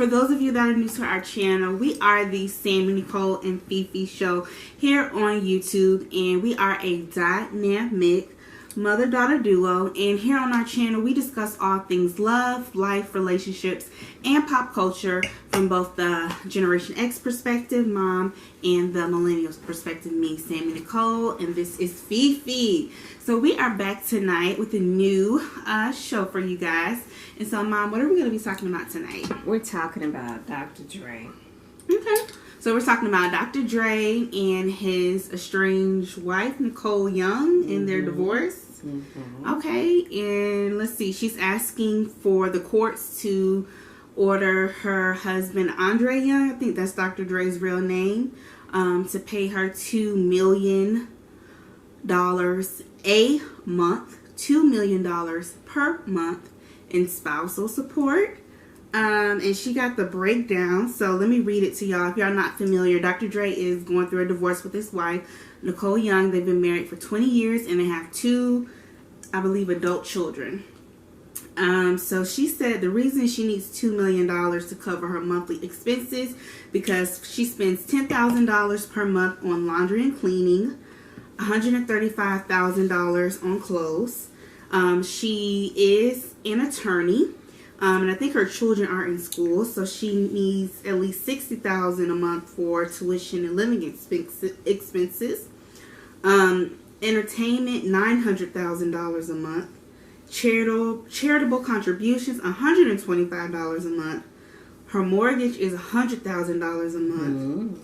for those of you that are new to our channel, we are the Sammy, Nicole, and Fifi show here on YouTube, and we are a dynamic mother-daughter duo, and here on our channel we discuss all things love, life, relationships, and pop culture from both the Generation X perspective, mom, and the millennials perspective, me, Sammy, Nicole, and this is Fifi. So we are back tonight with a new show for you guys. And so, Mom, what are we going to be talking about tonight? We're talking about Dr. Dre. Okay. So we're talking about Dr. Dre and his estranged wife, Nicole Young, and their divorce. Okay. And let's see. She's asking for the courts to order her husband, Andre Young, I think that's Dr. Dre's real name, to pay her $2 million a month, $2 million per month in spousal support. And she got the breakdown, so let me read it to y'all. If y'all not familiar, Dr. Dre is going through a divorce with his wife, Nicole Young. They've been married for 20 years, and they have 2, I believe, adult children. So she said the reason she needs $2 million to cover her monthly expenses because she spends $10,000 per month on laundry and cleaning, $135,000 on clothes. She is an attorney. And I think her children are in school, so she needs at least $60,000 a month for tuition and living expenses. Entertainment, $900,000 a month. Charitable contributions, $125 a month. Her mortgage is $100,000 a month.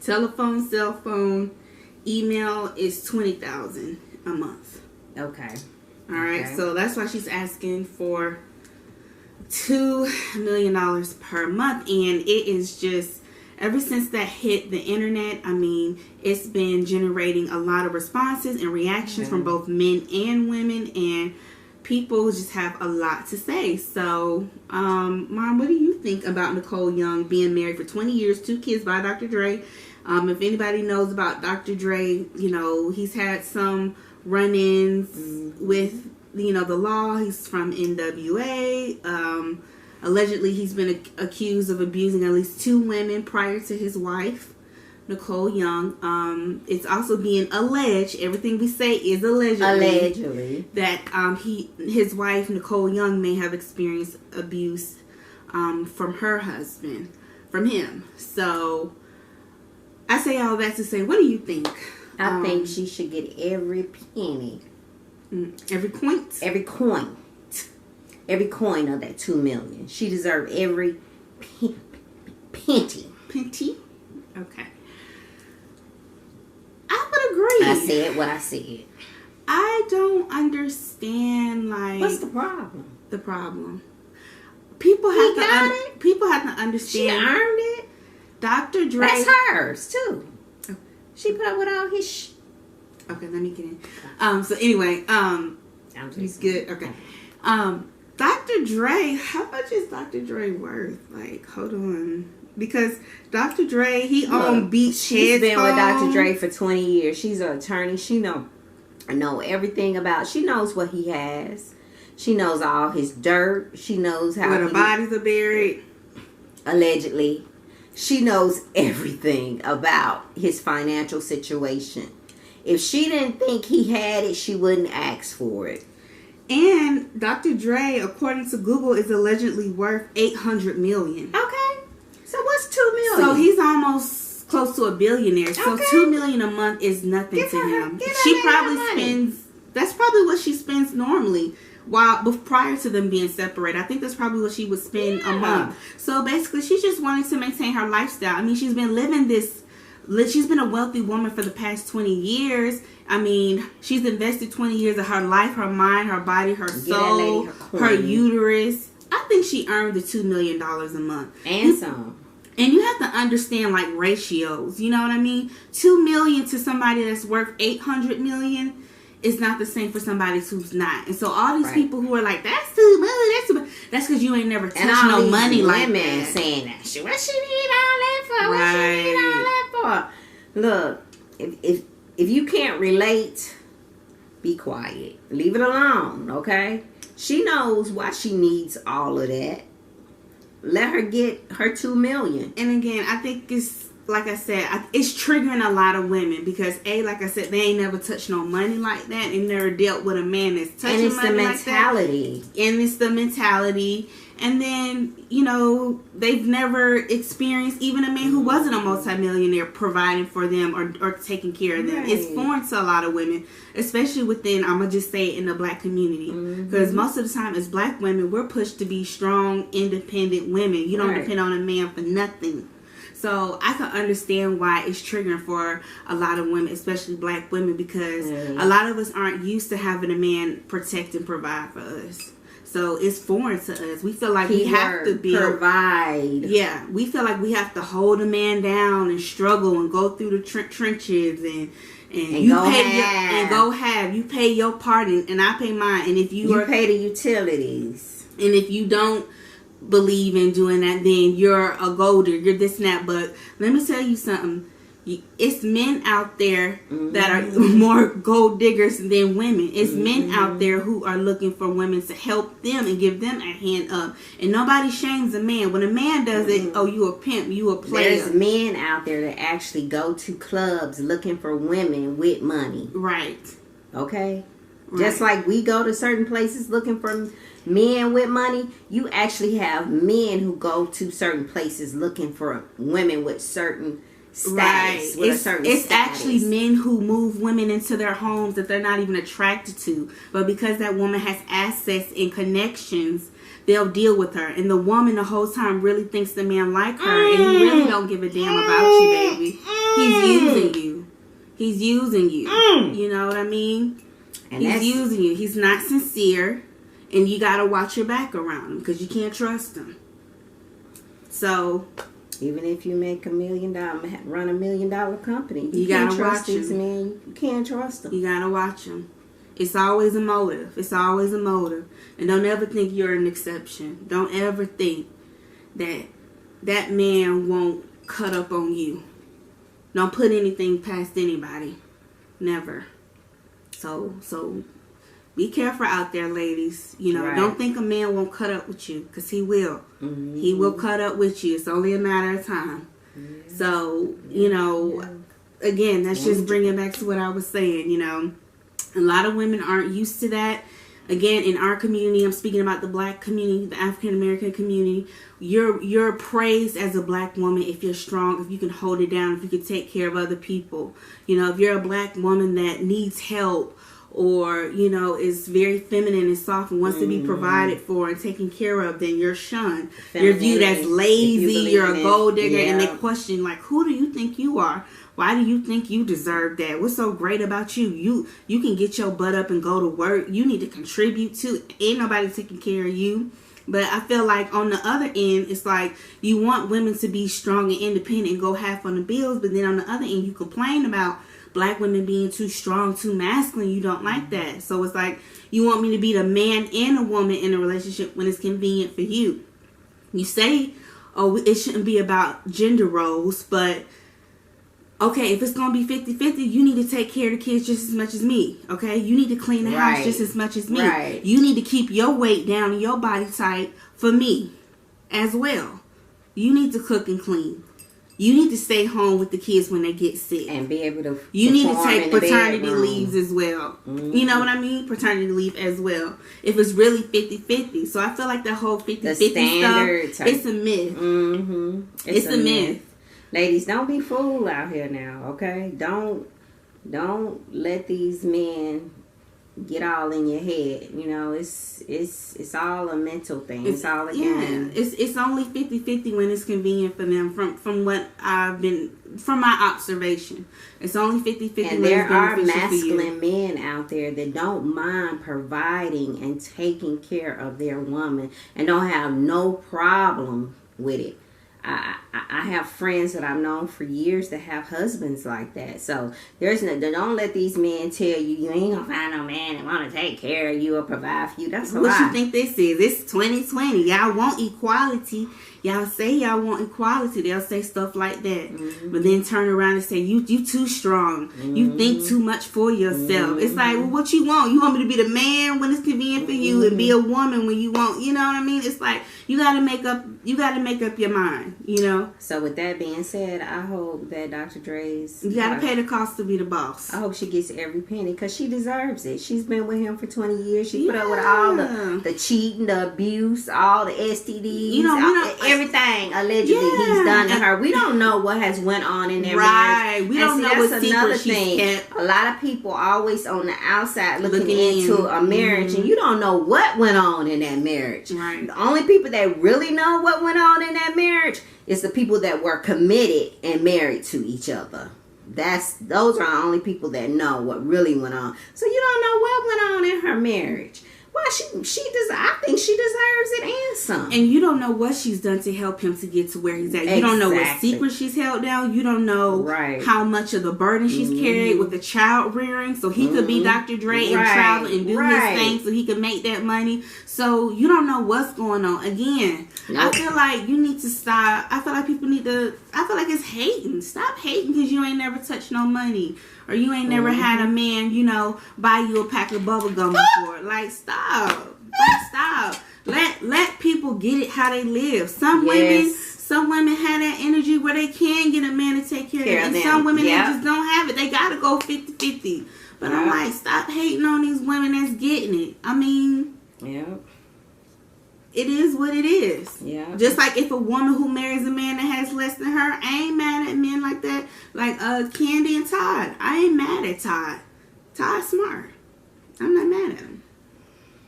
Telephone, cell phone, email is $20,000 a month. Okay. All right. So that's why she's asking for $2 million per month, and it is just, ever since that hit the internet, I mean, it's been generating a lot of responses and reactions from both men and women, and people just have a lot to say. So, Mom, what do you think about Nicole Young being married for 20 years, 2 kids by Dr. Dre? If anybody knows about Dr. Dre, you know, he's had some run-ins with, you know, the law. He's from NWA. Allegedly, he's been accused of abusing at least 2 women prior to his wife, Nicole Young. It's also being alleged, everything we say is allegedly that his wife, Nicole Young, may have experienced abuse from her husband, from him. So, I say all that to say, what do you think? I think she should get every penny. Every point? Every coin. Every coin of that $2 million. She deserved every penny. Penty? Okay. I would agree. I said what I said. I don't understand, like... What's the problem? The problem. People have to understand. She earned it. Dr. Dre... That's hers, too. Oh. She put up with all his Okay, let me get in. So anyway, he's good. Okay. Dr. Dre, how much is Dr. Dre worth? Like, hold on. Because Dr. Dre, he owned Beach She's been with Dr. Dre for 20 years. She's an attorney. She know everything about. She knows what he has. She knows all his dirt. She knows how where the bodies are buried. Allegedly. She knows everything about his financial situation. If she didn't think he had it, she wouldn't ask for it. And Dr. Dre, according to Google, is allegedly worth $800 million. Okay. So what's $2 million? So he's almost close to a billionaire. So $2 million a month is nothing to him. She probably spends. That's probably what she spends normally. Prior to them being separated, I think that's probably what she would spend a month. So basically, she's just wanting to maintain her lifestyle. I mean, she's been living this. She's been a wealthy woman for the past 20 years. I mean, she's invested 20 years of her life, her mind, her body, her soul, her uterus. I think she earned the $2 million a month. And some. And you have to understand, like, ratios. You know what I mean? $2 million to somebody that's worth $800 million is not the same for somebody who's not. And so all these people who are like, that's too much, that's too much. That's because you ain't never touched no money like that. Saying that. What she need all that for? What she need all that for? Look, if you can't relate, be quiet. Leave it alone, okay? She knows why she needs all of that. let her get her $2 million. And again, I think it's, like I said, it's triggering a lot of women because, like I said, they ain't never touched no money like that and never dealt with a man that's touching money like that. And it's the mentality. And then, they've never experienced even a man who wasn't a multimillionaire providing for them or taking care of them. Right. It's foreign to a lot of women, especially within, I'm going to just say it, in the black community. Because most of the time as black women, we're pushed to be strong, independent women. You don't depend on a man for nothing. So I can understand why it's triggering for a lot of women, especially black women, because a lot of us aren't used to having a man protect and provide for us. So it's foreign to us. We feel like we have to provide. Yeah, we feel like we have to hold a man down and struggle and go through the trenches and you pay your part and I pay mine. And if you pay the utilities, and if you don't believe in doing that, then you're a gold digger, you're this and that. But let me tell you something. It's men out there that are more gold diggers than women. It's men out there who are looking for women to help them and give them a hand up. And nobody shames a man. When a man does it, oh, you a pimp, you a player. There's men out there that actually go to clubs looking for women with money. Right. Okay? Right. Just like we go to certain places looking for men with money, you actually have men who go to certain places looking for women with certain status, with a certain status. It's actually men who move women into their homes that they're not even attracted to, but because that woman has assets and connections, they'll deal with her. And the woman the whole time really thinks the man like her, and he really don't give a damn about you, baby. He's using you. He's using you. You know what I mean? And he's using you. He's not sincere, and you gotta watch your back around him because you can't trust him. So even if you make $1 million, run $1 million company, you gotta trust watch these him. Men. You can't trust them. You gotta watch them. It's always a motive. It's always a motive. And don't ever think you're an exception. Don't ever think that man won't cut up on you. Don't put anything past anybody. Never. So be careful out there, ladies. Don't think a man won't cut up with you, because he will. He will cut up with you. It's only a matter of time. So, again, that's just bringing back to what I was saying, A lot of women aren't used to that. Again, in our community, I'm speaking about the black community, the African American community. You're praised as a black woman if you're strong, if you can hold it down, if you can take care of other people. If you're a black woman that needs help, or is very feminine and soft and wants to be provided for and taken care of, then you're shunned. You're viewed as lazy. You're a gold digger, and they question, like, who do you think you are? Why do you think you deserve that? What's so great about you? You can get your butt up and go to work. You need to contribute too. Ain't nobody taking care of you. But I feel like on the other end, it's like you want women to be strong and independent and go half on the bills, but then on the other end, you complain about black women being too strong, too masculine. You don't like that. So it's like you want me to be the man and a woman in a relationship when it's convenient for you. You say, oh, it shouldn't be about gender roles, but okay, if it's going to be 50-50, you need to take care of the kids just as much as me, okay? You need to clean the house just as much as me. Right. You need to keep your weight down and your body tight for me as well. You need to cook and clean. You need to stay home with the kids when they get sick. And be able to You need to take paternity leaves as well. You know what I mean? Paternity leave as well. If it's really 50-50. So I feel like that whole 50-50 stuff, it's a myth. It's a myth. Ladies, don't be fooled out here now, okay? Don't let these men get all in your head. It's all a mental thing. It's all a game. It's only 50-50 when it's convenient for them. From my observation, it's only 50-50. And there are masculine men out there that don't mind providing and taking care of their woman and don't have no problem with it. I have friends that I've known for years that have husbands like that. So don't let these men tell you ain't gonna find no man that want to take care of you or provide for you. That's a lie. What you think this is? It's 2020. Y'all want equality. y'all say y'all want equality. They'll say stuff like that. Mm-hmm. But then turn around and say, you too strong. Mm-hmm. You think too much for yourself. Mm-hmm. It's like, well, what you want? You want me to be the man when it's convenient for you and be a woman when you want, you know what I mean? It's like, you gotta make up your mind, you know? So with that being said, I hope that Dr. Dre's... You gotta pay the cost to be the boss. I hope she gets every penny because she deserves it. She's been with him for 20 years. She put up with all the cheating, the abuse, all the STDs, you know, everything allegedly he's done to her. We don't know what has went on in their marriage. We don't know what secret she's kept. A lot of people always on the outside looking into a marriage, and you don't know what went on in that marriage. Right. The only people that really know what went on in that marriage is the people that were committed and married to each other. Those are the only people that know what really went on. So you don't know what went on in her marriage. Well, I think she deserves it and some. And you don't know what she's done to help him to get to where he's at. You don't know what secret she's held down. You don't know how much of the burden she's carried with the child rearing. So he could be Dr. Dre and travel and do his thing so he could make that money. So you don't know what's going on. Again, I feel like you need to stop. I feel like people need to. I feel like it's hating. Stop hating because you ain't never touched no money. Or you ain't never had a man, you know, buy you a pack of bubble gum before. Like, stop. Stop. Let people get it how they live. Some women have that energy where they can get a man to take care of them. And some women, they just don't have it. They got to go 50-50. But I'm like, stop hating on these women that's getting it. I mean... It is what it is. Yeah. Just like if a woman who marries a man that has less than her, I ain't mad at men like that. Like Candy and Todd. I ain't mad at Todd. Todd's smart. I'm not mad at him.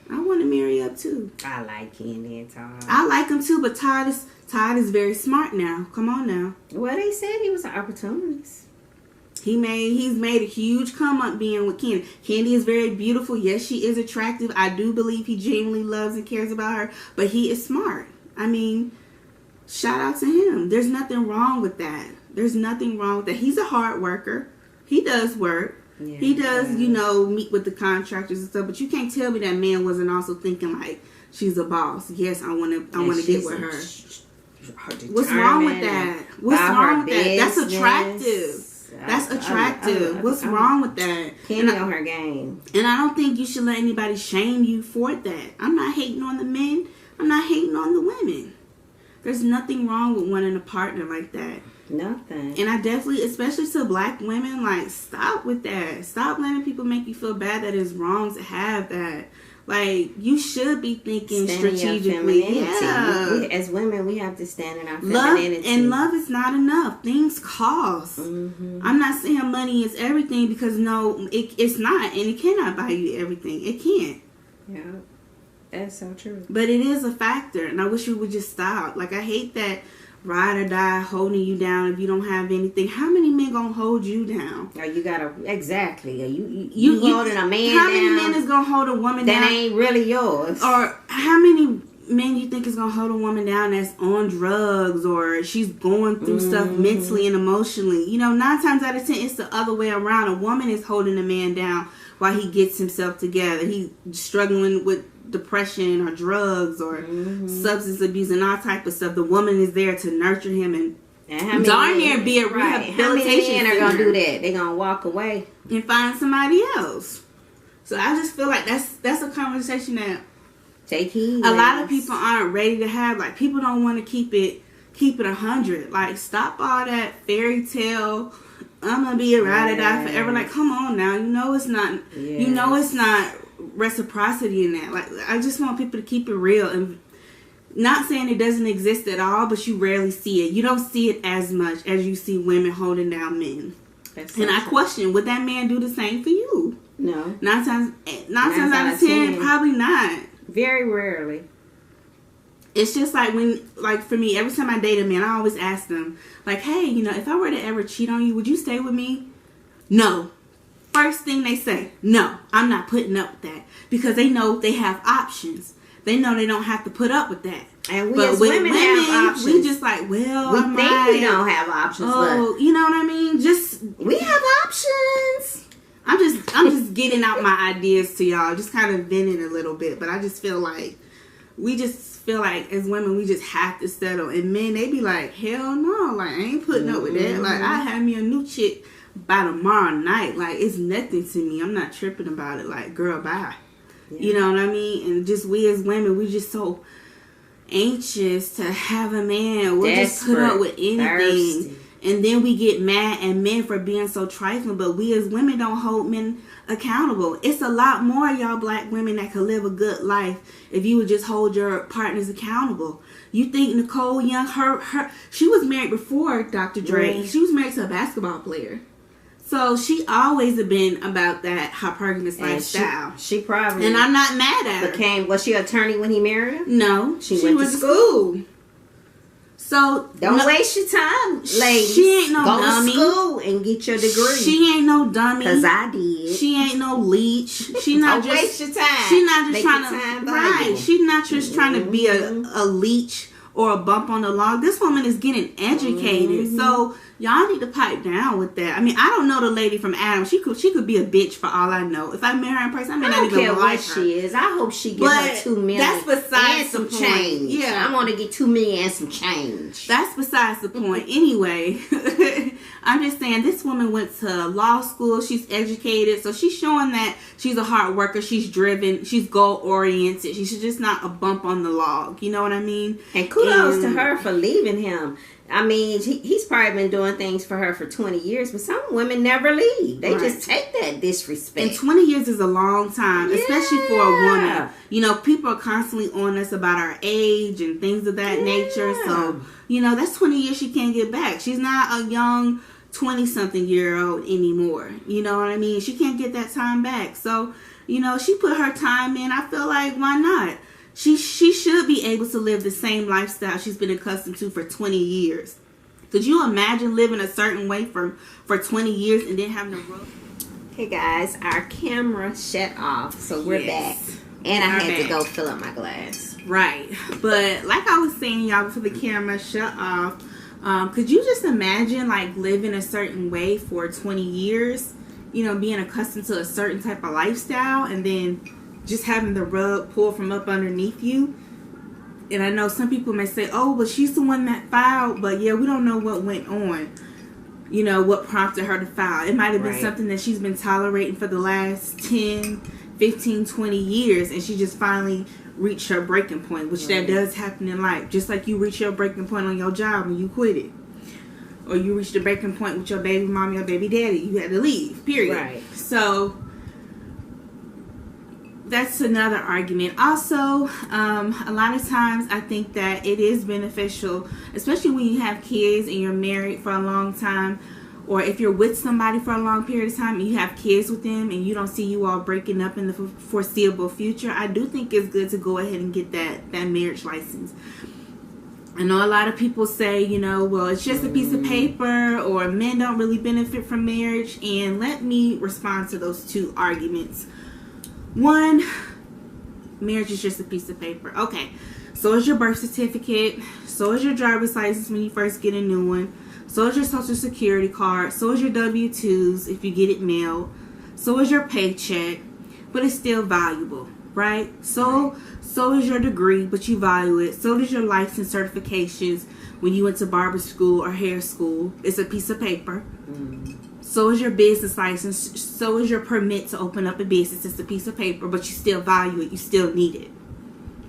I want to marry up too. I like Candy and Todd. I like him too, but Todd is very smart now. Come on now. Well, they said he was an opportunist. He's made a huge come up being with Candy. Candy is very beautiful. Yes, she is attractive. I do believe he genuinely loves and cares about her. But he is smart. I mean, shout out to him. There's nothing wrong with that. There's nothing wrong with that. He's a hard worker. He does work. Yeah, he does, you know, meet with the contractors and stuff. But you can't tell me that man wasn't also thinking like, she's a boss. Yes, I want to get with her. What's wrong with that? What's wrong with that? That's attractive. That's attractive. What's wrong with that? Candy on her game. And I don't think you should let anybody shame you for that. I'm not hating on the men. I'm not hating on the women. There's nothing wrong with wanting a partner like that. Nothing. And I definitely, especially to black women, like, stop with that. Stop letting people make you feel bad that it's wrong to have that. Like, you should be thinking strategically. Yeah. As women, we have to stand in our femininity. Love is not enough. Things cost. Mm-hmm. I'm not saying money is everything because, no, it's not. And it cannot buy you everything. It can't. Yeah. That's so true. But it is a factor. And I wish we would just stop. Like, I hate that ride or die holding you down if you don't have anything. How many men gonna hold you down? Or you gotta you holding a man how down. Many men is gonna hold a woman down that ain't really yours? Or how many men you think is gonna hold a woman down that's on drugs or she's going through stuff mentally and emotionally? You know, 9 times out of 10 it's the other way around. A woman is holding a man down while he gets himself together. He's struggling with depression or drugs or substance abuse and all type of stuff. The woman is there to nurture him and darn near be a rehabilitation How many men are center. gonna do that? They're gonna walk away and find somebody else. So I just feel like that's a conversation that take heed. A lot of people aren't ready to have. Like, people don't want to keep it 100. Like, stop all that fairy tale. I'm gonna be a ride or die forever. Like, come on now. You know it's not. You know it's not reciprocity in that. Like, I just want people to keep it real and not saying it doesn't exist at all, but you rarely see it. You don't see it as much as you see women holding down men. And I question, would that man do the same for you? No. 9 times out of 10, probably not. Very rarely. It's just like for me, every time I date a man, I always ask them, like, hey, you know, if I were to ever cheat on you, would you stay with me? No. First thing they say, no, I'm not putting up with that. Because they know they have options. They know they don't have to put up with that. And we as women have options. We just like, well, we think we don't have options. Oh, you know what I mean? We have options. I'm just getting out my ideas to y'all. Just kind of venting a little bit. But I just feel like we just feel like as women we just have to settle, and men, they be like, hell no, like I ain't putting up with that. Like I have me a new chick by tomorrow night. Like it's nothing to me. I'm not tripping about it. Like girl, bye. Yeah. You know what I mean? And just we as women, we just so anxious to have a man. We'll just put up with anything. Thirsty. And then we get mad at men for being so trifling, but we as women don't hold men accountable. It's a lot more y'all black women that could live a good life if you would just hold your partners accountable. You think Nicole Young, she was married before Dr. Dre. Mm. She was married to a basketball player. So she always have been about that hypergamous lifestyle. She probably, and I'm not mad at her. Was she an attorney when he married her? No, she went to school. So don't waste your time, ladies. She ain't no dummy. Go to school and get your degree. She ain't no dummy. Cause I did. She ain't no leech. She not don't just waste your time. She not just Make trying to right. She's not just trying to be a leech or a bump on the log. This woman is getting educated. So y'all need to pipe down with that. I mean, I don't know the lady from Adam. She could be a bitch for all I know. If I met her in person, I may not even like her. She is. I hope she gets her $2 million. That's besides and some the change. Yeah, I want to get $2 million and some change. That's besides the point. Anyway, I'm just saying this woman went to law school. She's educated, so she's showing that she's a hard worker. She's driven. She's goal oriented. She's just not a bump on the log. You know what I mean? And kudos to her for leaving him. I mean, he's probably been doing things for her for 20 years, but some women never leave. They just take that disrespect. And 20 years is a long time, especially for a woman. You know, people are constantly on us about our age and things of that nature. So, you know, that's 20 years she can't get back. She's not a young 20-something-year-old anymore. You know what I mean? She can't get that time back. So, you know, she put her time in. I feel like, why not? She should be able to live the same lifestyle she's been accustomed to for 20 years. Could you imagine living a certain way for 20 years and then having to roll? Hey guys, our camera shut off, so we're back. And I had to go fill up my glass. Right. But like I was saying, y'all, before the camera shut off, could you just imagine like living a certain way for 20 years? You know, being accustomed to a certain type of lifestyle and then just having the rug pulled from up underneath you. And I know some people may say, oh, well, she's the one that filed. But yeah, we don't know what went on. You know, what prompted her to file. It might have been something that she's been tolerating for the last 10, 15, 20 years. And she just finally reached her breaking point. Which that does happen in life. Just like you reach your breaking point on your job when you quit it. Or you reach the breaking point with your baby mom, your baby daddy. You had to leave, period. Right. So that's another argument. Also, a lot of times I think that it is beneficial, especially when you have kids and you're married for a long time, or if you're with somebody for a long period of time and you have kids with them and you don't see you all breaking up in the foreseeable future. I do think it's good to go ahead and get that marriage license. I know a lot of people say, you know, well, it's just a piece of paper, or men don't really benefit from marriage. And let me respond to those two arguments. One, marriage is just a piece of paper. Okay, so is your birth certificate. So is your driver's license when you first get a new one. So is your social security card. So is your W-2s if you get it mailed. So is your paycheck. But it's still valuable, right? So is your degree, but you value it. So does your license certifications when you went to barber school or hair school. It's a piece of paper. So is your business license. So is your permit to open up a business. It's a piece of paper, but you still value it. You still need it.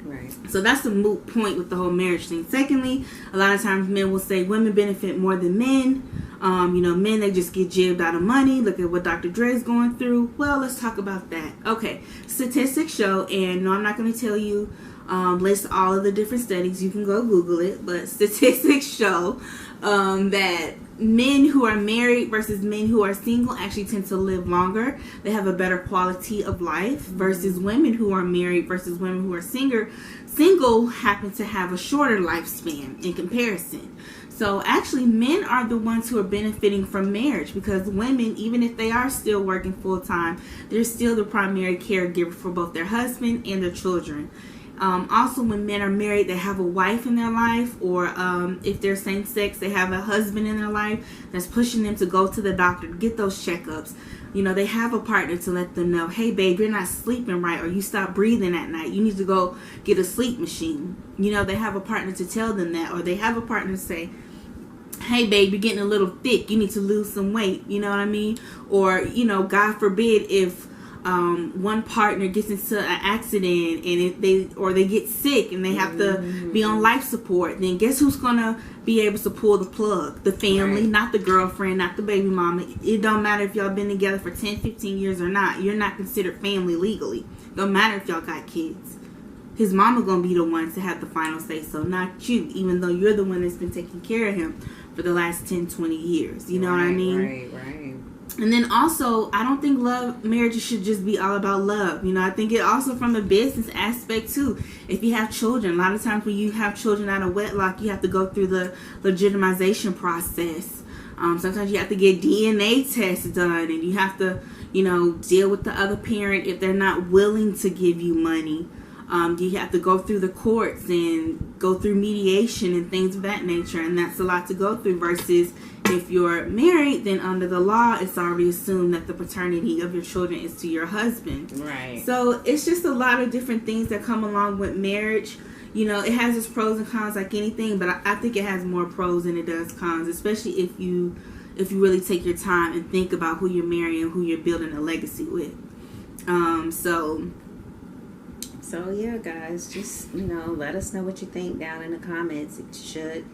Right. So that's a moot point with the whole marriage thing. Secondly, a lot of times men will say women benefit more than men. You know, men, they just get jibbed out of money. Look at what Dr. Dre's going through. Well, let's talk about that. Okay, statistics show, and no, I'm not going to tell you list all of the different studies. You can go Google it, but statistics show that men who are married versus men who are single actually tend to live longer. They have a better quality of life versus women who are married versus women who are single happen to have a shorter lifespan in comparison. So actually men are the ones who are benefiting from marriage, because women, even if they are still working full time, they're still the primary caregiver for both their husband and their children. Also, when men are married, they have a wife in their life, or if they're same sex, they have a husband in their life that's pushing them to go to the doctor to get those checkups. You know, they have a partner to let them know, hey, babe, you're not sleeping right, or you stop breathing at night. You need to go get a sleep machine. You know, they have a partner to tell them that, or they have a partner to say, hey, babe, you're getting a little thick. You need to lose some weight. You know what I mean? Or, you know, God forbid if one partner gets into an accident and if they get sick and they have to be on life support, then guess who's gonna be able to pull the plug? The family, not the girlfriend, not the baby mama. It don't matter if y'all been together for 10, 15 years or not. You're not considered family legally. Don't matter if y'all got kids. His mama gonna be the one to have the final say, so not you, even though you're the one that's been taking care of him for the last 10, 20 years. You know what I mean? Right. And then also, I don't think marriages should just be all about love. You know, I think it also from a business aspect too. If you have children, a lot of times when you have children out of wedlock, you have to go through the legitimization process. Sometimes you have to get DNA tests done, and you have to, you know, deal with the other parent if they're not willing to give you money. You have to go through the courts and go through mediation and things of that nature, and that's a lot to go through. Versus if you're married, then under the law, it's already assumed that the paternity of your children is to your husband. Right. So it's just a lot of different things that come along with marriage. You know, it has its pros and cons like anything, but I think it has more pros than it does cons, especially if you really take your time and think about who you're marrying and who you're building a legacy with. So yeah, guys, just, you know, let us know what you think down in the comments. Should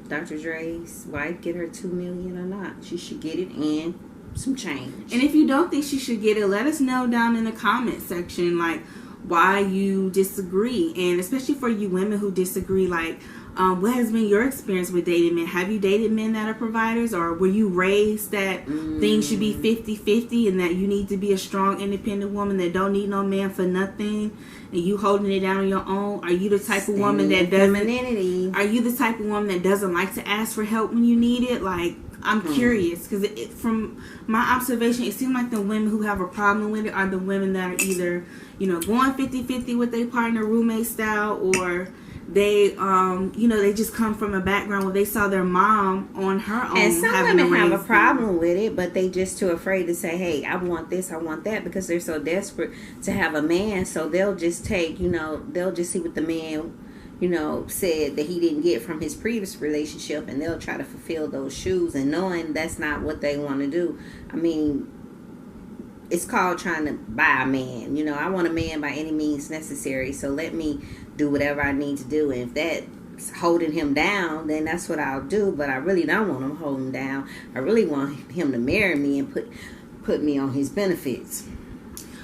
Dr. Dre's wife get her $2 million or not? She should get it and some change. And if you don't think she should get it, let us know down in the comment section, like, why you disagree. And especially for you women who disagree, like, what has been your experience with dating men? Have you dated men that are providers, or were you raised that things should be 50-50 and that you need to be a strong, independent woman that don't need no man for nothing, and you holding it down on your own? Are you the type of woman that doesn't? Are you the type of woman that doesn't like to ask for help when you need it? Like, I'm curious, because from my observation, it seems like the women who have a problem with it are the women that are either, you know, going 50-50 with their partner, roommate style, or they, you know, they just come from a background where they saw their mom on her own. And some women have a problem with it, but they just too afraid to say, hey, I want this, I want that, because they're so desperate to have a man. So they'll just take, you know, they'll just see what the man, you know, said that he didn't get from his previous relationship, and they'll try to fulfill those shoes, and knowing that's not what they want to do. I mean, it's called trying to buy a man. You know, I want a man by any means necessary, so let me do whatever I need to do. And if that's holding him down, then that's what I'll do. But I really don't want him holding him down. I really want him to marry me and put me on his benefits.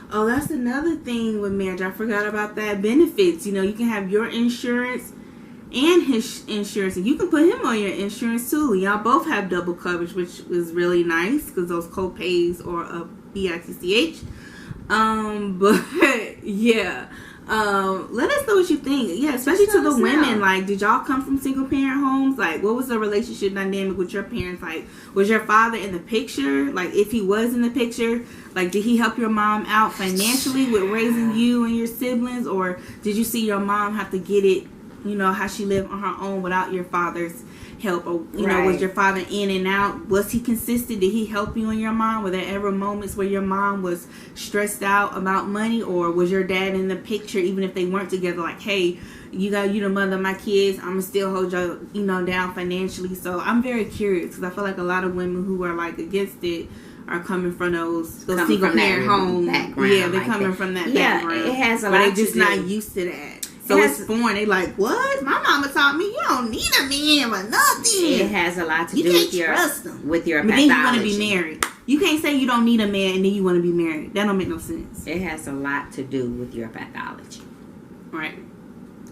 Oh, that's another thing with marriage. I forgot about that. Benefits. You know, you can have your insurance and his insurance, and you can put him on your insurance too. Y'all both have double coverage, which is really nice because those co-pays are a BITCH. But yeah. Let us know what you think. Yeah, especially to the women. Like, did y'all come from single parent homes? Like, what was the relationship dynamic with your parents? Like, was your father in the picture? Like, if he was in the picture, like, did he help your mom out financially with raising you and your siblings? Or did you see your mom have to get it, you know, how she lived on her own without your father's help? Or, you know, was your father in and out? Was he consistent? Did he help you and your mom? Were there ever moments where your mom was stressed out about money? Or was your dad in the picture, even if they weren't together, like, hey, you the mother of my kids, I'm gonna still hold y'all, you know, down financially? So I'm very curious, because I feel like a lot of women who are like against it are coming from those single parent homes. Yeah, they're coming from that background. It has a lot to do. They're just not used to that. So it's foreign. They like, what? My mama taught me you don't need a man for nothing. It has a lot to do with your pathology. But then you want to be married. You can't say you don't need a man and then you want to be married. That don't make no sense. It has a lot to do with your pathology. Right.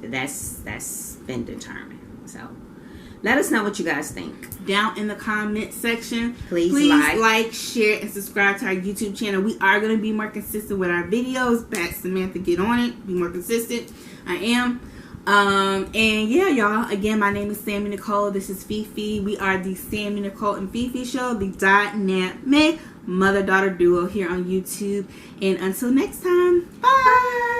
That's been determined. So let us know what you guys think. Down in the comment section. Please like, share, and subscribe to our YouTube channel. We are going to be more consistent with our videos. Back Samantha, get on it. Be more consistent. I am. And yeah, y'all. Again, my name is Sammy Nicole. This is Fifi. We are the Sammy, Nicole, and Fifi Show, the dynamic mother-daughter duo here on YouTube. And until next time, bye.